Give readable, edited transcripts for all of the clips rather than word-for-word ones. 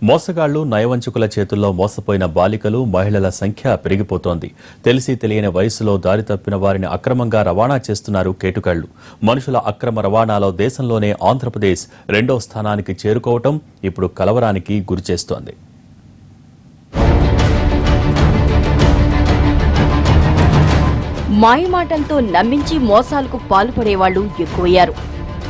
మోసగాళ్లు నయవంచుకుల చేతుల్లో మోసపోయిన బాలికలు మహిళల సంఖ్య పెరిగిపోతోంది. తెలిసి తెలియని వయసులో దారి తప్పిన వారిని అక్రమంగా రవాణా చేస్తున్నారు కేటుగాళ్లు. మనుషుల అక్రమ రవాణాలో దేశంలోనే ఆంధ్రప్రదేశ్ 2వ స్థానానికి చేరుకోవటం ఇప్పుడు కలవరానికి గురిచేస్తోంది. మాయమాటలతో నమ్మించి మోసాలకు పాల్పడేవాళ్లు ఎక్కువయ్యారు.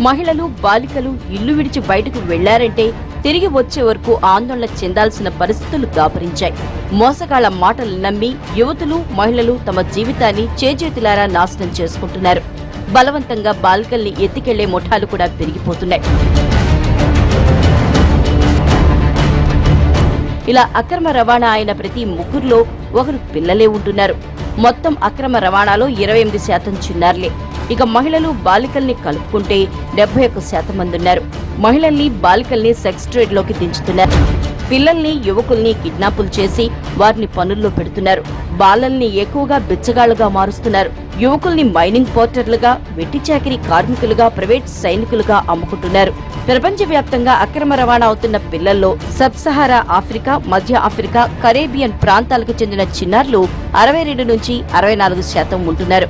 మహిళలు, బాలికలు ఇల్లు విడిచి బయటకు వెళ్లారంటే తిరిగి వచ్చే వరకు ఆందోళన చెందాల్సిన పరిస్థితులు దాపరించాయి. మోసగాళ్ల మాటలు నమ్మి యువతులు, మహిళలు తమ జీవితాన్ని చేజేతులారా నాశనం చేసుకుంటున్నారు. బలవంతంగా బాలికల్ని ఎత్తికెళ్లే ముఠాలు కూడా పెరిగిపోతున్నాయి. ఇలా అక్రమ రవాణా అయిన ప్రతి ముగ్గురులో ఒకరు పిల్లలే ఉంటున్నారు. మొత్తం అక్రమ రవాణాలో 28% చిన్నారులే. ఇక మహిళలు, బాలికల్ని కలుపుకుంటే 71% మంది ఉన్నారు. మహిళల్ని, బాలికల్ని సెక్స్ ట్రేడ్ లోకి దించుతున్నారు. పిల్లల్ని, యువకుల్ని కిడ్నాపులు చేసి వారిని పనుల్లో పెడుతున్నారు. బాలల్ని ఎక్కువగా బిచ్చగాళ్లుగా మారుస్తున్నారు. యువకుల్ని మైనింగ్ పోర్టర్లుగా, వెట్టి చాకిరీ కార్మికులుగా, ప్రైవేట్ సైనికులుగా అమ్ముకుంటున్నారు. ప్రపంచవ్యాప్తంగా అక్రమ రవాణా అవుతున్న పిల్లల్లో సబ్ సహారా ఆఫ్రికా, మధ్య ఆఫ్రికా, కరేబియన్ ప్రాంతాలకు చెందిన చిన్నారులు 62 నుంచి 64% ఉంటున్నారు.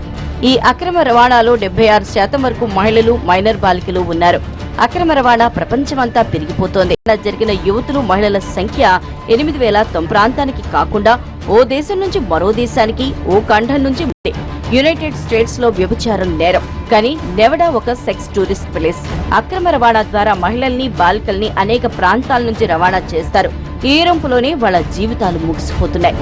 ఈ అక్రమ రవాణాలో 76% వరకు మహిళలు, మైనర్ బాలికలు ఉన్నారు. అక్రమ రవాణా ప్రపంచమంతా పెరిగిపోతోంది. జరిగిన యువతులు, మహిళల సంఖ్య 8,000 తమ ప్రాంతానికి కాకుండా ఓ దేశం నుంచి మరో దేశానికి, ఓ ఖండం నుంచి యునైటెడ్ స్టేట్స్ లో వ్యభిచారం నేరం. కానీ నెవడా ఒక సెక్స్ టూరిస్ట్ ప్లేస్. అక్రమ రవాణా ద్వారా మహిళల్ని, బాలికల్ని అనేక ప్రాంతాల నుంచి రవాణా చేస్తారు. ఈ రొంపులోనే వాళ్ళ జీవితాలు ముగిసిపోతున్నాయి.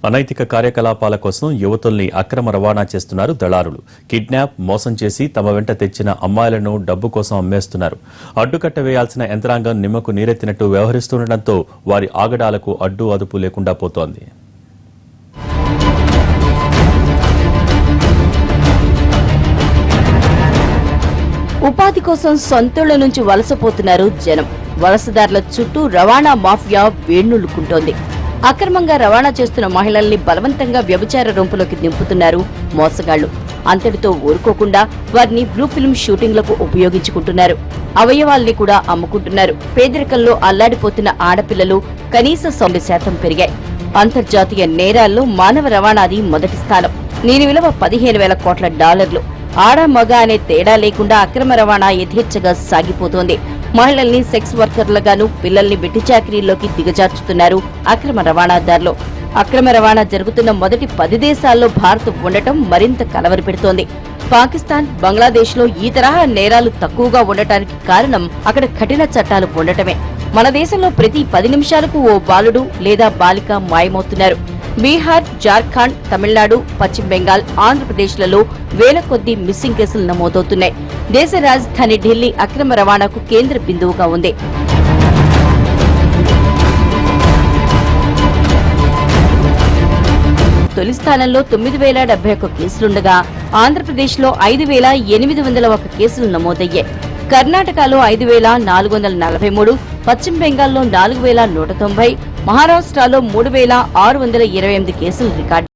అనైతిక కార్యకలాపాల కోసం యువతుల్ని అక్రమ రవాణా చేస్తున్నారు దళారులు. కిడ్నాప్, మోసం చేసి తమ వెంట తెచ్చిన అమ్మాయిలను డబ్బు కోసం అమ్మేస్తున్నారు. అడ్డుకట్ట వేయాల్సిన యంత్రాంగం నిమ్మకు నీరెత్తినట్టు వ్యవహరిస్తుండటంతో వారి ఆగడాలకు అడ్డు అదుపు లేకుండా పోతోంది. ఉపాధి కోసం సొంతూళ్ల నుంచి వలసపోతున్నారు జనం. వలసదారుల చుట్టూ రవాణా మాఫియా వేణుళ్లుకుంటోంది. అక్రమంగా రవాణా చేస్తున్న మహిళల్ని బలవంతంగా వ్యభిచార రొంపులోకి దింపుతున్నారు మోసగాళ్లు. అంతటితో ఊరుకోకుండా వారిని బ్లూ ఫిల్మ్ షూటింగ్లకు ఉపయోగించుకుంటున్నారు. అవయవాల్ని కూడా అమ్ముకుంటున్నారు. పేదరికంలో అల్లాడిపోతున్న ఆడపిల్లలు కనీస 90% పెరిగాయి. అంతర్జాతీయ నేరాల్లో మానవ రవాణాది మొదటి స్థానం. దీని విలువ $15,000 కోట్ల. ఆడ, మగ అనే తేడా లేకుండా అక్రమ రవాణా యథేచ్ఛగా సాగిపోతోంది. మహిళల్ని సెక్స్ వర్కర్లుగాను, పిల్లల్ని వెట్టి చాకిరీల్లోకి దిగజార్చుతున్నారు అక్రమ రవాణాదారులు. అక్రమ రవాణా జరుగుతున్న మొదటి 10 దేశాల్లో భారత్ ఉండటం మరింత కలవరి పెడుతోంది. పాకిస్తాన్, బంగ్లాదేశ్ లో ఈ తరహా నేరాలు తక్కువగా ఉండటానికి కారణం అక్కడ కఠిన చట్టాలు ఉండటమే. మన దేశంలో ప్రతి 10 నిమిషాలకు ఓ బాలుడు లేదా బాలిక మాయమవుతున్నారు. బీహార్, జార్ఖండ్, తమిళనాడు, పశ్చిమ బెంగాల్, ఆంధ్రప్రదేశ్లలో వేల కొద్దీ మిస్సింగ్ కేసులు నమోదవుతున్నాయి. దేశ రాజధాని ఢిల్లీ అక్రమ రవాణాకు కేంద్ర బిందువుగా ఉంది. తొలి స్థానంలో 9,071 కేసులుండగా ఆంధ్రప్రదేశ్లో 5,801 కేసులు నమోదయ్యాయి. కర్ణాటకలో 5,443, పశ్చిమ బెంగాల్లో 4,190, మహారాష్ట్రలో 3,628 కేసులు రికార్డు.